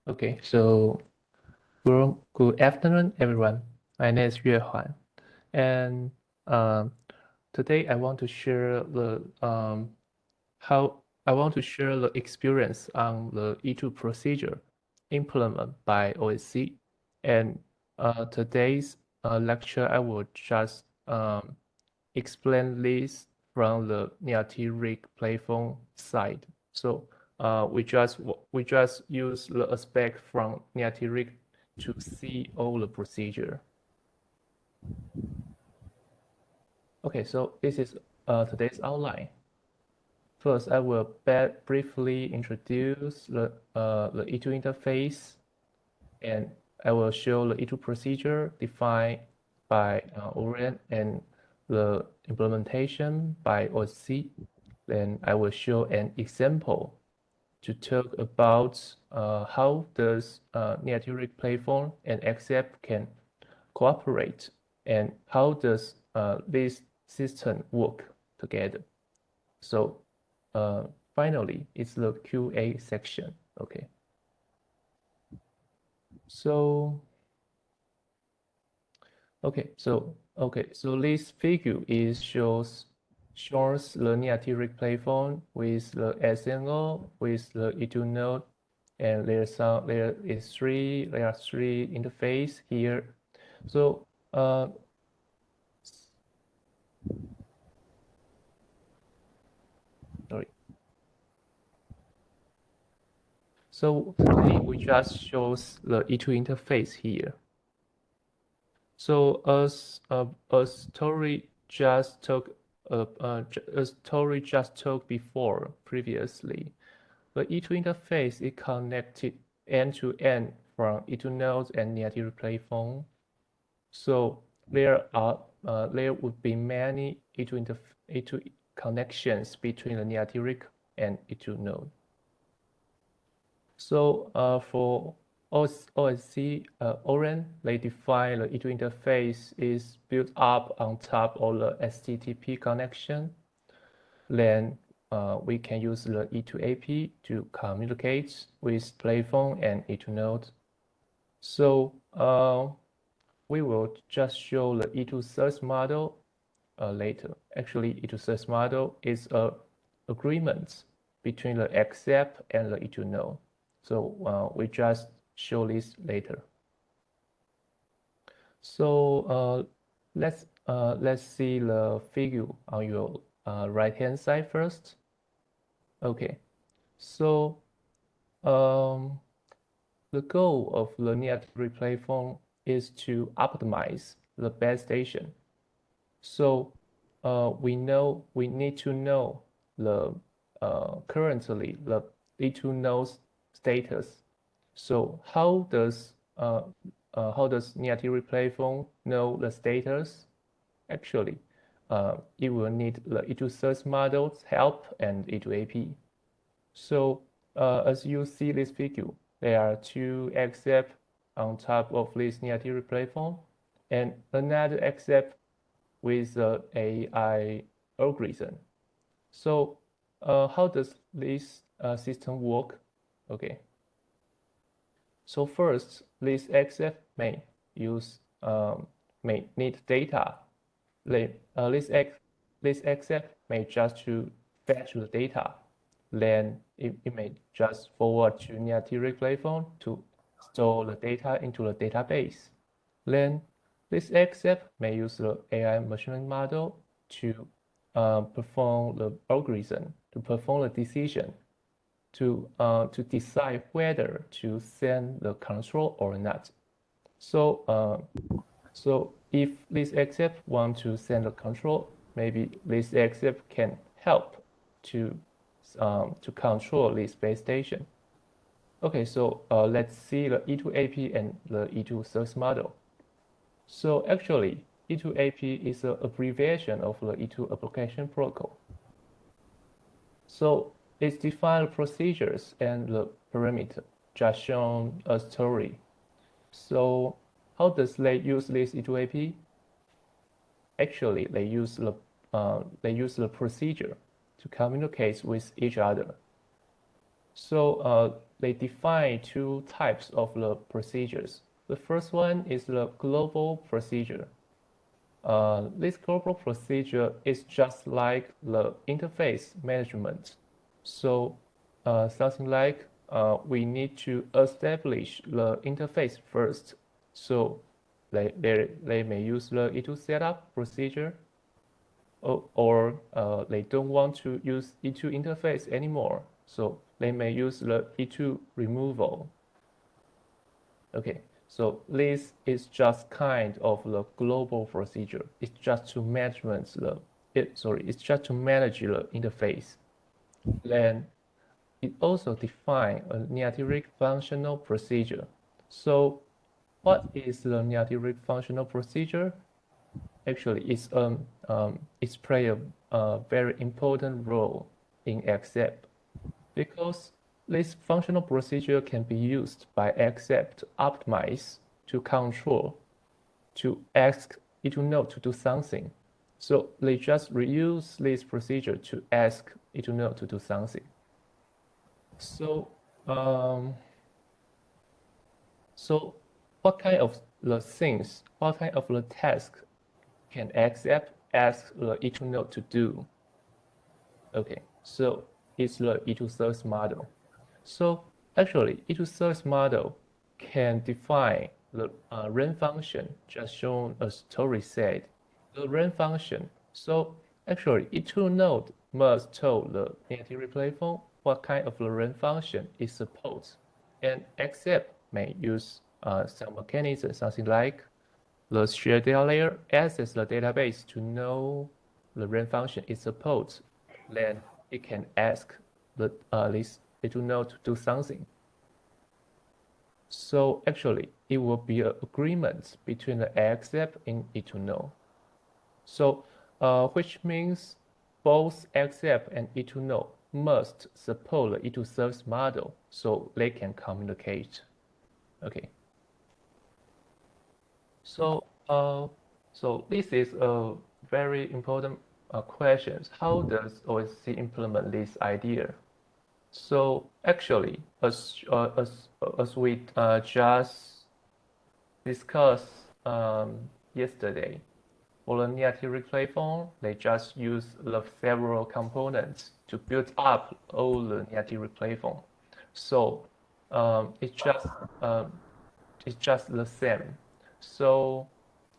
Okay, so good afternoon, everyone. My name is Yue Huan, and um, today I want to share the experience on the E2 procedure implemented by OSC. And today's lecture, I will just explain this from the Niantic platform side. So we just use the aspect from Niantic to see all the procedure. Okay, so this is today's outline. First, I will briefly introduce the E2 interface, and I will show the E2 procedure defined by Orient and the implementation by OSC. Then I will show an example to talk about how does Niantic platform and XApp can cooperate, and how does this system work together. So finally, it's the QA section. Okay. So this figure shows the Niantic platform with the SNO, with the E2 node, and there are three interface here. So sorry. So today we just shows the E2 interface here. So as Tori just talked before previously, the E2 interface is connected end to end from E2 nodes and Niantic platform. So there would be many E2 connections between the Niantic and E2 node. So for OSC Orient, they define the E2 interface is built up on top of the HTTP connection. Then we can use the E2 AP to communicate with platform and E2 node. So we will just show the E2 service model later. Actually, E2 service model is an agreement between the XApp and the E2 node. So we just show this later. So let's see the figure on your right-hand side first. Okay, so the goal of the Niantic platform is to optimize the base station. So we need to know the currently the E2 nodes status. So how does Niantic platform know the status? Actually, it will need the E2 search model's help and E2 AP. So as you see this figure, there are two XApp on top of this Niantic platform, and another XApp with the AI algorithm. So how does this system work? Okay. So first, this XF may need data. This XF may just to fetch the data. Then it may just forward to Niantic platform to store the data into the database. Then this XF may use the AI machine learning model to perform the algorithm, to perform the decision, to decide whether to send the control or not. So so if this XF want to send the control, maybe this XF can help to control this base station. Okay, so let's see the E2 AP and the E2 service model. So actually, E2 AP is an abbreviation of the E2 application protocol. So it defines procedures and the parameter, just shown a story. So how does they use this E2 AP? Actually, they use the procedure to communicate with each other. So they define two types of the procedures. The first one is the global procedure. This global procedure is just like the interface management. So something like we need to establish the interface first. So they may use the E2 setup procedure, or they don't want to use E2 interface anymore. So they may use the E2 removal. Okay, so this is just kind of the global procedure. It's just to it's just to manage the interface. Then it also defines a Neatiric functional procedure. So what is the Neatiric functional procedure? Actually, it's play a very important role in accept, because this functional procedure can be used by accept to optimize, to control, to ask E2Node to do something. So they just reuse this procedure to ask E2Node to do something. So what kind of the things, what kind of the task can accept ask the E2Node to do? Okay, so it's the E2 service model. So actually, E2 service model can define the run function, just shown as Tori said, the run function. So actually, E2Node must tell the native replay phone what kind of the run function it supports, and accept may use some mechanism, something like the shared data layer access the database to know the run function it supports. Then it can ask the this E2Node to do something. So actually, it will be an agreement between the accept and E2Node. So which means both accept and E2Node must support the E2 service model so they can communicate. Okay. So this is a very important question. How does OSC implement this idea? So actually, as we just discussed yesterday, for the Neatiric replay phone, they just use the several components to build up all the Neatiric replay phone. So it's just the same. So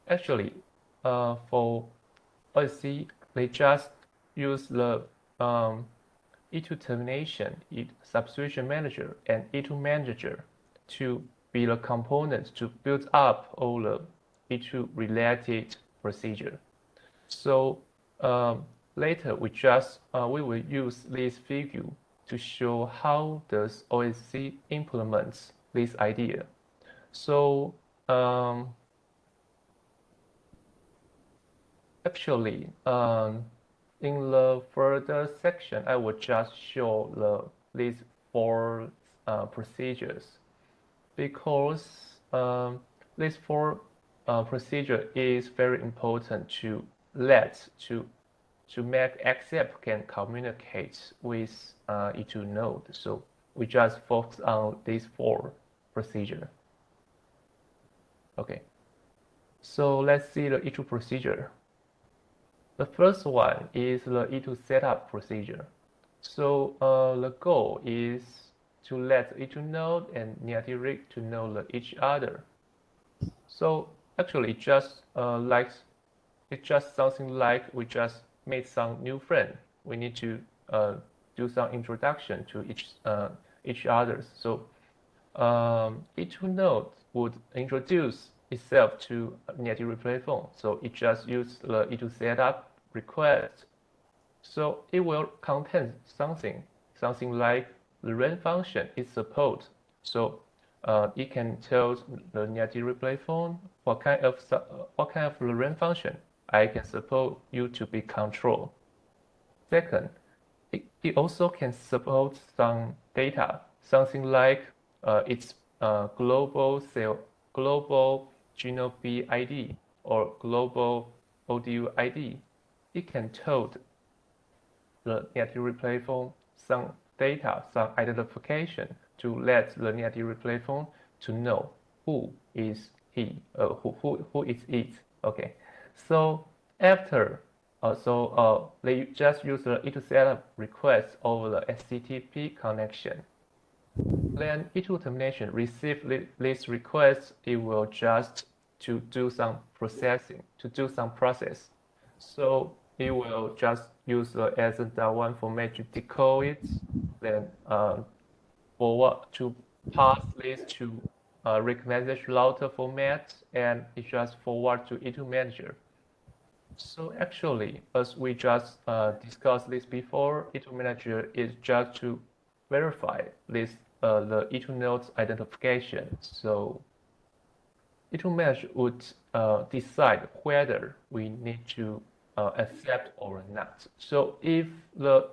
actually, for OSC, they just use the E2 termination, substitution manager, and E2 manager to be the components to build up all the E2 related procedure. So later we will use this figure to show how does OSC implements this idea. So actually, in the further section, I will just show these four procedures, because these four procedure is very important to make accept can communicate with E2Node. So we just focus on these four procedure. Okay. So let's see the E2 procedure. The first one is the E2 setup procedure. So the goal is to let E2Node and Neatiric to know each other. So actually, it's just something like we just made some new friend. We need to do some introduction to each other. So E2Node would introduce itself to Neatiric replay phone. So it just uses the E2 setup request. So it will contain something like the run function it supports. So it can tell the Neatiric replay phone what kind of the run function I can support you to be controlled. Second, it also can support some data, something like its global GNOB ID or global ODU ID. It can tell the Neatiric replay phone some data, some identification to let the NearDirectPlay phone to know who is he, who is it. Okay, so after they just use the E2 request over the HTTP connection. Then E2 termination receive this request, it will just to do some processing, to do some process. So it will just use the ASN.1 format to decode it, then forward to pass this to RIC message router format, and it just forward to E2 manager. So actually, as we just discussed this before, E2 manager is just to verify this the E2 node's identification. So E2 manager would decide whether we need to accept or not. So if the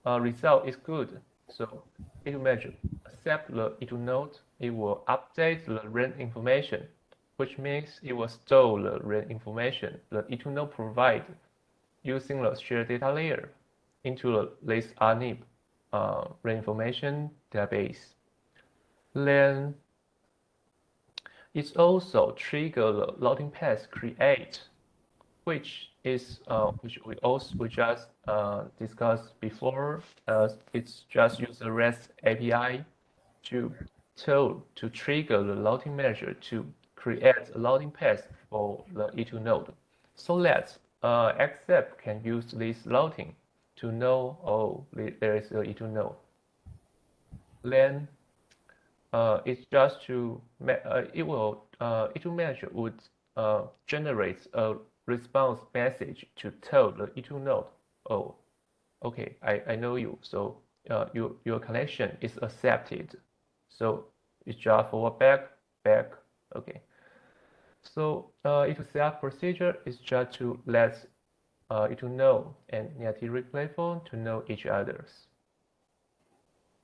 result is good, so E2 manager accept the E2 node, it will update the RAN information, which means it will store the RAN information the E2 node provide using the shared data layer into this RNIP RAN information database. Then it also triggers the loading path create, which is which we just discussed before. It's just use the REST API to trigger the loading manager to create a loading path for the E2 node, so that Accept can use this loading to know, oh, there is a E2 node. Then it's just to E2 manager would generate a response message to tell the E2 node, oh, okay, I know you, so your connection is accepted. So it's just forward back, okay. So E2 setup procedure is just to let E2 node and NearDirectPlay phone to know each other's.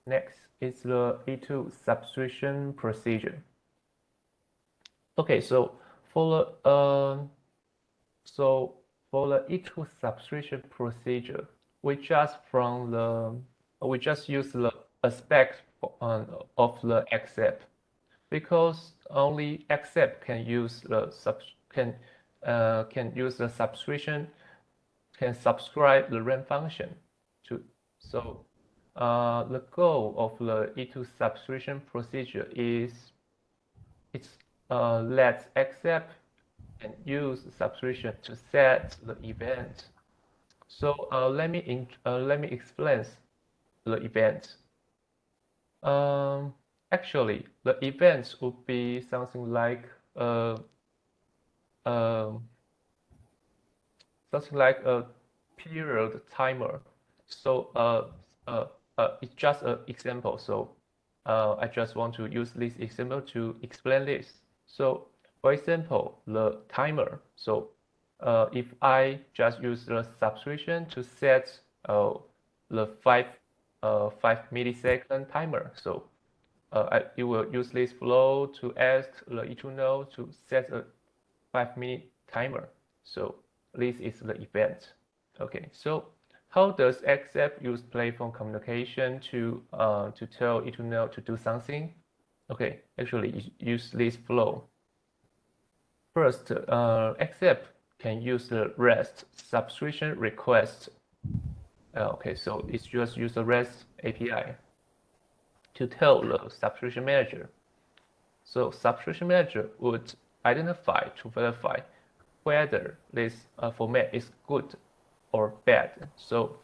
Next is the E2 subscription procedure. Okay, so for the E2 subscription procedure, we just use the aspect of the Accept, because only Accept can use the subscription, can subscribe the RAN function to. So the goal of the E2 subscription procedure is let Accept and use subscription to set the event. So let me explain the event. Actually, the events would be something like a period timer. So it's just an example. So I just want to use this example to explain this. So for example, the timer. So if I just use the subscription to set the 5 millisecond timer, so it will use this flow to ask the E2 node to set a 5-minute timer. So this is the event. Okay, so how does Accept use platform communication to tell E2 node to do something? Okay, actually use this flow. First, Accept can use the REST subscription request. Okay, so it's just use the REST API to tell the subscription manager. So subscription manager would identify to verify whether this format is good or bad. So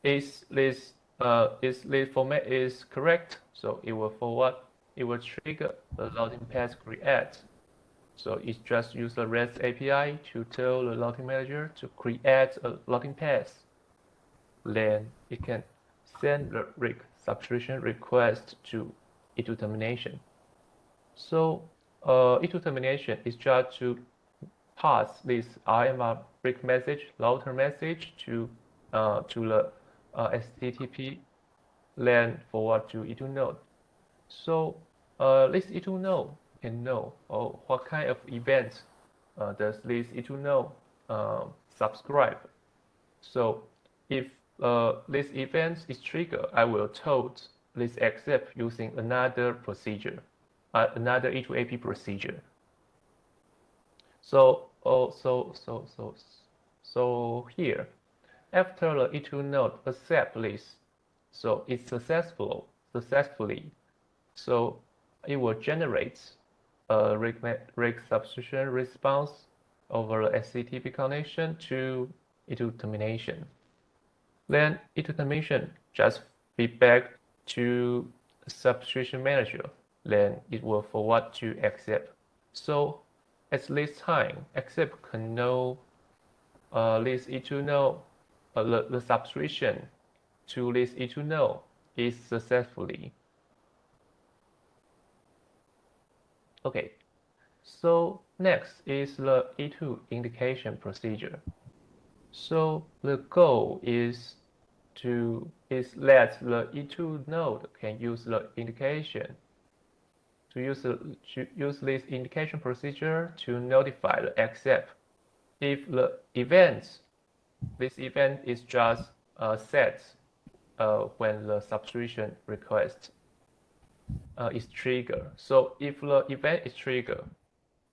is this format is correct, so it will trigger the loading path create. So it just use the REST API to tell the loading manager to create a loading path. Then it can send the RIC subscription request to E2 termination. So E2 termination is just to pass this RMR RIC message, router message to the HTTP, then forward to E2 node. So this E2 node can know what kind of events does this E2 node subscribe. So if this event is triggered, I will told list accept using another procedure, another E2AP procedure. So here, after the E2 node accept list, so it's successfully, so it will generate a rig substitution response over the HTTP connection to E2 termination. Then E2 termination just feedback to substitution manager. Then it will forward to accept. So at this time, accept can know this E2 node, the substitution to this E2 node is successfully. Okay, so next is the E2 indication procedure. So the goal is that the E2 node can use the indication to use this indication procedure to notify the accept if the this event is just set when the substitution request is triggered. So if the event is triggered,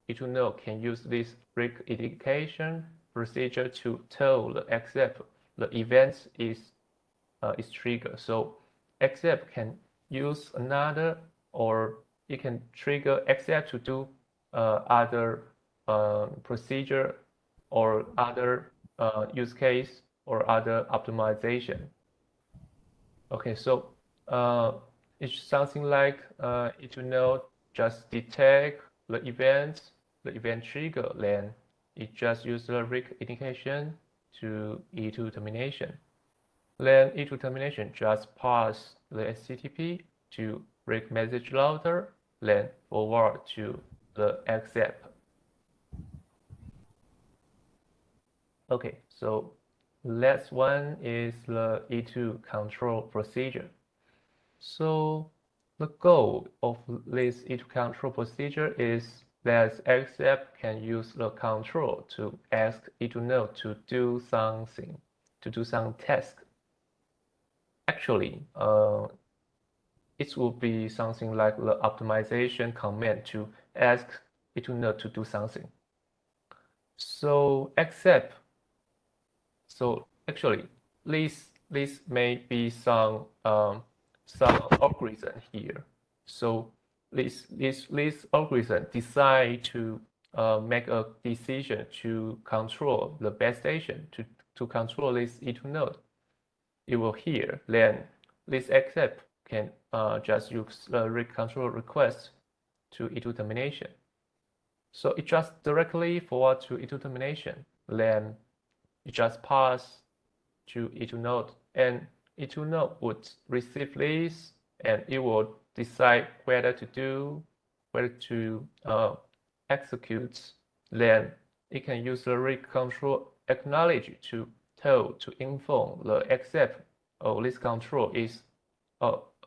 E2 node can use this rig indication procedure to tell the accept the event is triggered. So accept can use another, or it can trigger accept to do other procedure or other use case or other optimization. Okay, so it's something like E2 node just detect the event trigger, then it just uses the rig indication to E2 termination. Then E2 termination just pass the HTTP to rig message router, then forward to the accept. Okay, so last one is the E2 control procedure. So the goal of this E2 control procedure is that accept can use the control to ask E2 node to do something, to do some task. Actually, it will be something like the optimization command to ask E2 node to do something. So accept. So actually, this may be some algorithm here. So this algorithm decide to make a decision to control the base station to control this E2 node. It will here, then this accept can just use the rig control request to E2 termination. So it just directly forward to E2 termination, then it just pass to E2 node, and E2 node would receive this, and it will decide whether to execute. Then it can use the rig control acknowledge to tell to inform the accept. Oh, this control is.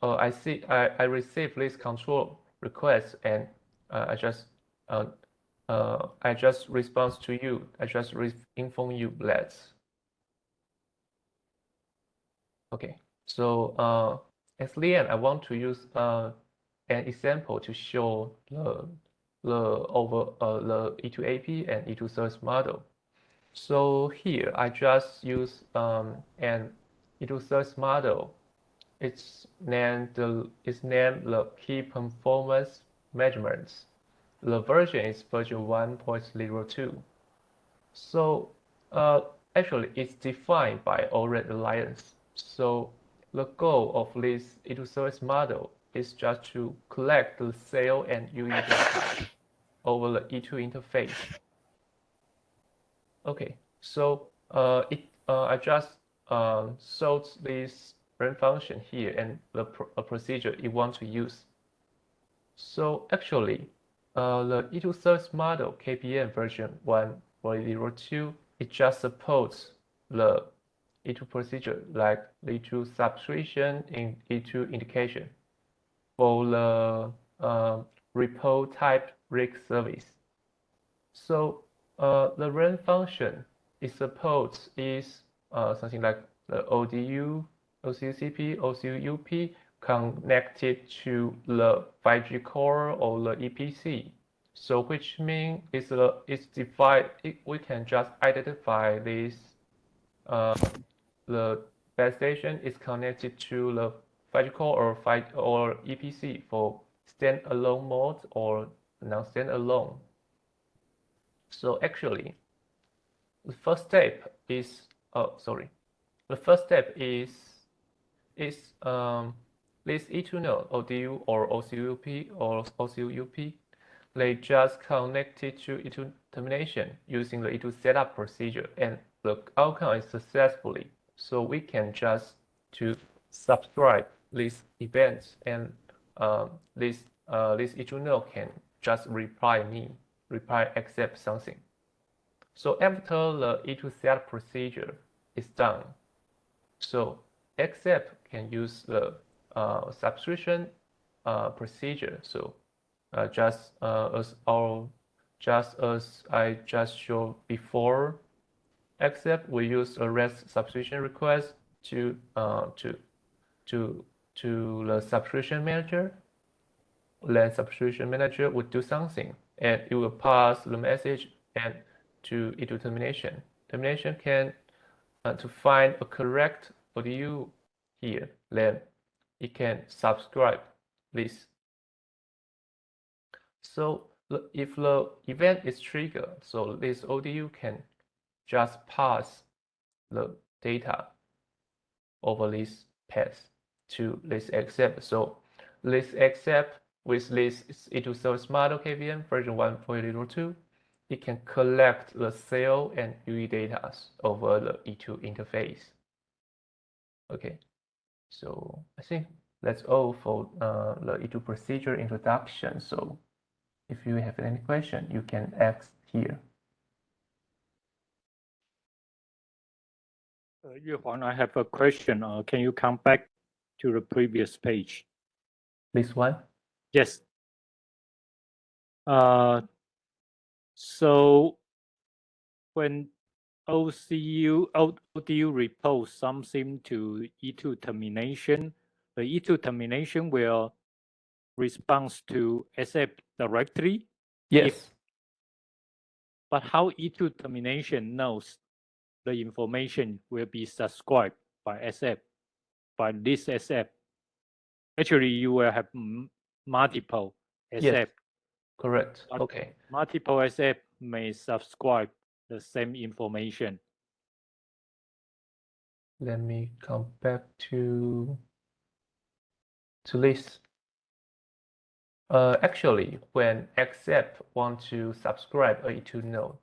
I see. I received this control request, and I just respond to you. I just inform you that. Okay, so at the end, I want to use an example to show the E2AP and E2 service model. So here I just use an E2 service model. It's named the key performance measurements. The version is version 1.02. So actually, it's defined by ORED Alliance. So the goal of this E2 service model is just to collect the sale and UE data over the E2 interface. Okay, so I just showed this run function here and the procedure you want to use. So actually, the E2 service model KPM version 1.02, it just supports the E2 procedure like the E2 substitution in E2 indication for the repo type rig service. So the run function it supports is something like the ODU, OCUCP, OCUP, connected to the 5G core or the EPC. So which means we can just identify this the base station is connected to the 5G core or EPC for standalone mode or non-standalone. So actually, the first step is this E2 node, ODU or OCUP or OCUP. They just connected to E2 termination using the E2 setup procedure, and the outcome is successfully. So we can just to subscribe these events, and this E2 node can just reply accept something. So after the E2 setup procedure is done, so accept can use the subscription procedure. So just as I just showed before, accept we use a REST subscription request to the subscription manager. Then subscription manager would do something, and it will pass the message and to E2 termination. Termination can to find a correct ODU here, then it can subscribe this. So if the event is triggered, so this ODU can just pass the data over this path to this accept. So this accept with this E2 service model KVM version 1.02, it can collect the CL and UE data over the E2 interface. Okay, so I think that's all for the E2 procedure introduction. So if you have any question, you can ask here. Yuhuan, I have a question. Can you come back to the previous page? This one? Yes. So when ODU repose something to E2 termination, the E2 termination will respond to SF directly. Yes. But how E2 termination knows the information will be subscribed by SF, by this SF? Actually, you will have multiple SF. Yes, correct. But okay. Multiple SF may subscribe the same information. Let me come back to this. Actually, when accept want to subscribe a E2 node,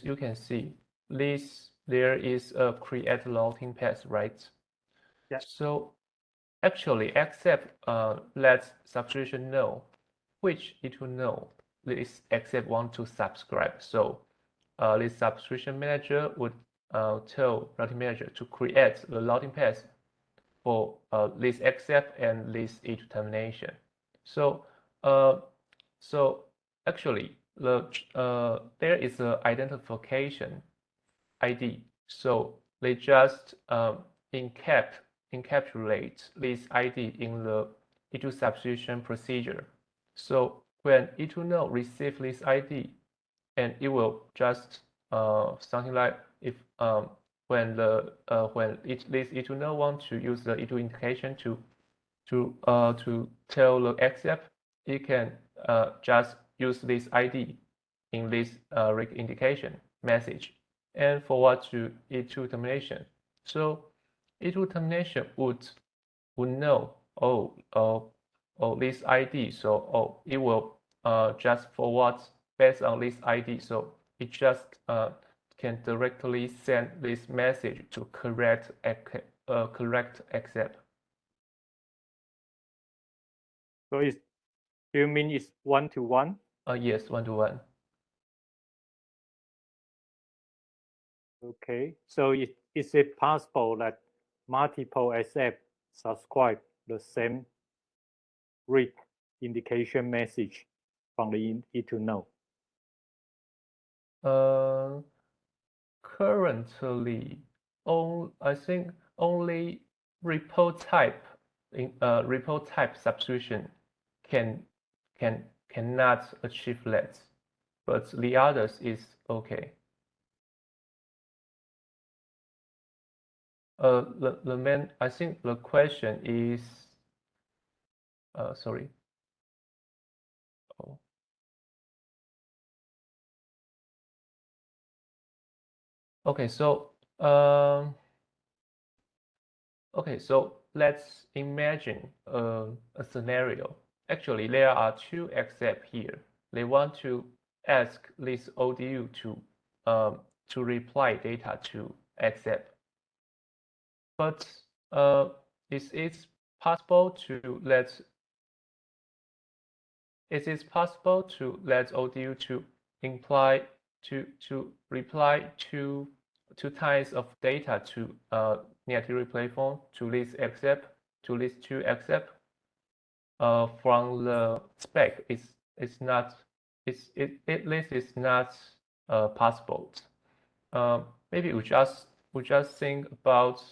you can see this. There is a create routing path, right? Yeah. So actually, accept lets subscription know which E2 node this accept want to subscribe. So this subscription manager would tell routing manager to create the routing path for this accept and this E2 termination. So actually there is an identification ID. So they just encapsulate this ID in the E2 subscription procedure. So when E2 node receives this ID, and it will just something like if when this E2 node want to use the E2 indication to tell the accept, it can just use this ID in this indication message and forward to E2 termination. So E2 termination would know this ID. So it will just forward based on this ID. So it just can directly send this message to correct accept. So do you mean it's one-to-one? Yes, one-to-one. Okay. So is it possible that multiple SF subscribe the same read indication message from the E2 node? Currently, I think only repo type in repo type substitution cannot achieve that, but the others is okay. The main, I think the question is, sorry. Oh. Okay, so okay, so let's imagine a scenario. Actually, there are two accept here. They want to ask this ODU to reply data to accept. But is it possible to let ODU to imply to reply two types of data to native replay phone to this accept to this two accept from the spec it's not this is not possible. Maybe we just think about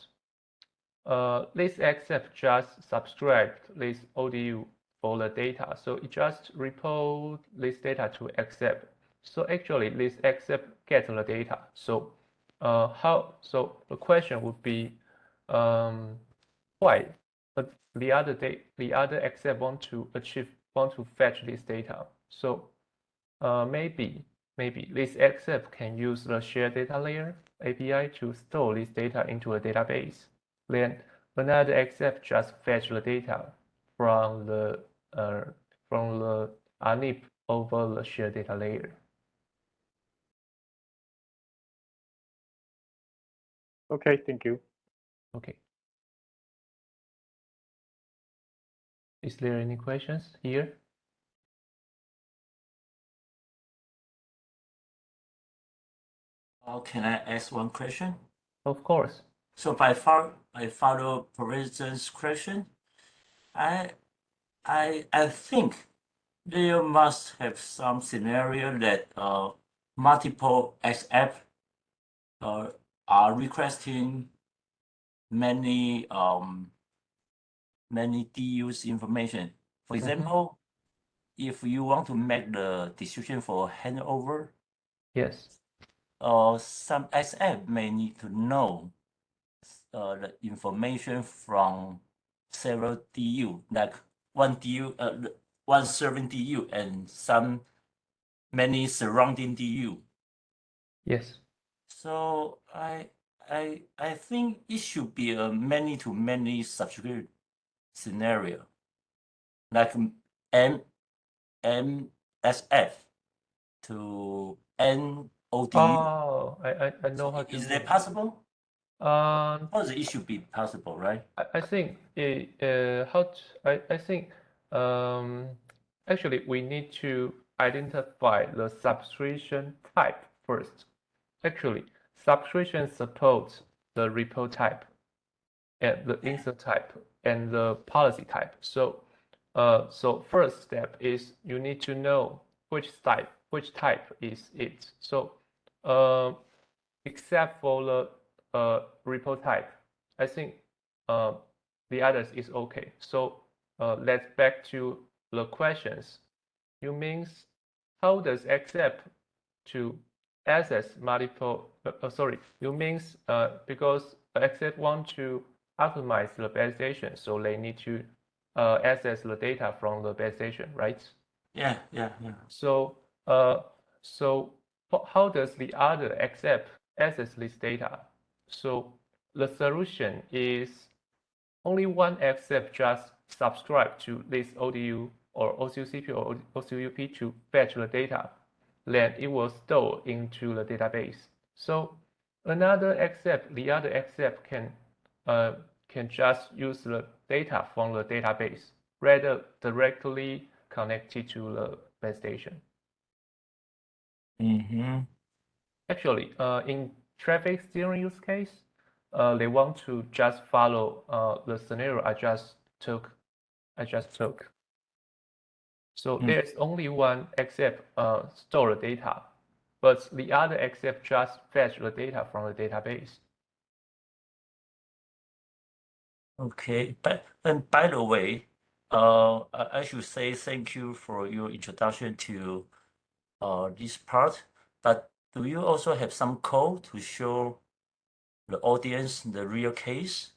this accept just subscribe this ODU for the data, so it just report this data to accept. So actually, this accept gets the data. So So the question would be, why? But the other accept want to fetch this data. So maybe this accept can use the shared data layer API to store this data into a database. Then another accept just fetch the data from the ANIP over the shared data layer. Okay, thank you. Okay. Is there any questions here? Can I ask one question? Of course. So I follow Professor's question. I think there must have some scenario that multiple XF are requesting many DU's information. For example, if you want to make the decision for handover, yes, some XF may need to know the information from several DU, like one DU, one serving DU, and many surrounding DU. yes. So I think it should be a many-to-many subscription scenario, like MSF to NODU. Oh, I know how to. Is that possible? How it should be possible, right? I think I think actually we need to identify the subscription type first. Actually, subscription supports the repo type and the insert type and the policy type. So so first step is you need to know which type is it. So except for the repo type, I think the others is okay. So let's back to the questions. You means how does accept to access multiple? Sorry, you means because accept want to optimize the base station, so they need to access the data from the base station, right? Yeah. So so how does the other accept access this data? So the solution is only one accept just subscribe to this ODU or OCUCP or OCUP to fetch the data. Then it will store into the database. So another accept, the other accept can just use the data from the database rather directly connected to the base station. Actually, in traffic steering use case, they want to just follow the scenario I just took. So there's only one accept store the data, but the other accept just fetch the data from the database. Okay, and by the way, I should say thank you for your introduction to this part. But do you also have some code to show the audience the real case?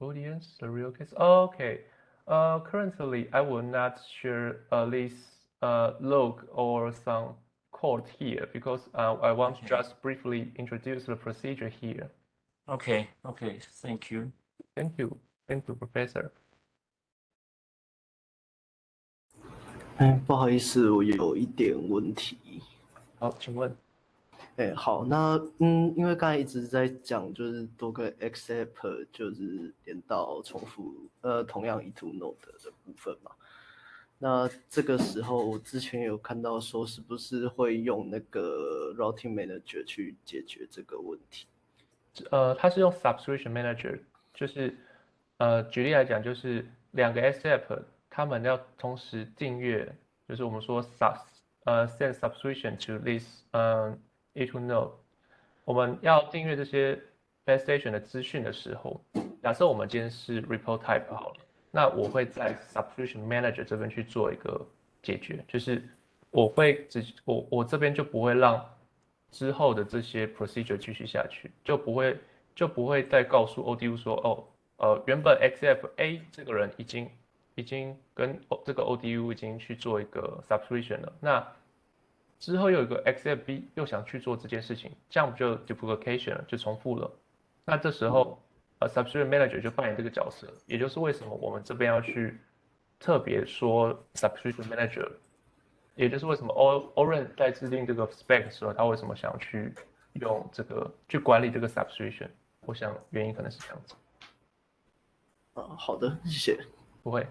Audience, the real case. Okay. Currently, I will not share this log or some code here because I want to Okay. just briefly introduce the procedure here. Okay, thank you. Thank you, Professor. 不好意思，我有一点问题。好，请问。好，那因为刚才一直在讲，就是多个 XApp 就是连到重复同样 E2 node 的部分嘛。那这个时候我之前有看到说，是不是会用那个 Routing Manager 去解决这个问题？它是用 Subscription Manager，就是举例来讲，就是两个 XApp 他们要同时订阅，就是我们说send subscription to this E2 node。我们要订阅这些 base station 的资讯的时候，假设我们今天是 report type 好了，那我会在 subscription manager 这边去做一个解决，就是我这边就不会让之后的这些 procedure 继续下去，就不会再告诉 ODU 说原本 XApp A 这个人已经跟这个 ODU 已经去做一个 subscription 了，那之后又有一个 XApp B 又想去做这件事情，这样不就 duplication 了，就重复了。那这时候subscription manager 就扮演这个角色，也就是为什么我们这边要去特别说 subscription manager，也就是为什么 Oren 在制定这个 spec 的时候，他为什么想去用这个去管理这个 subscription，我想原因可能是这样子。好的，谢谢。不会。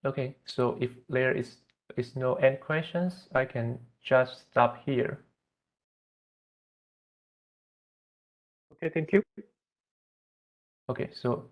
Okay, so if there is no end questions, I can just stop here. Okay, thank you. Okay, so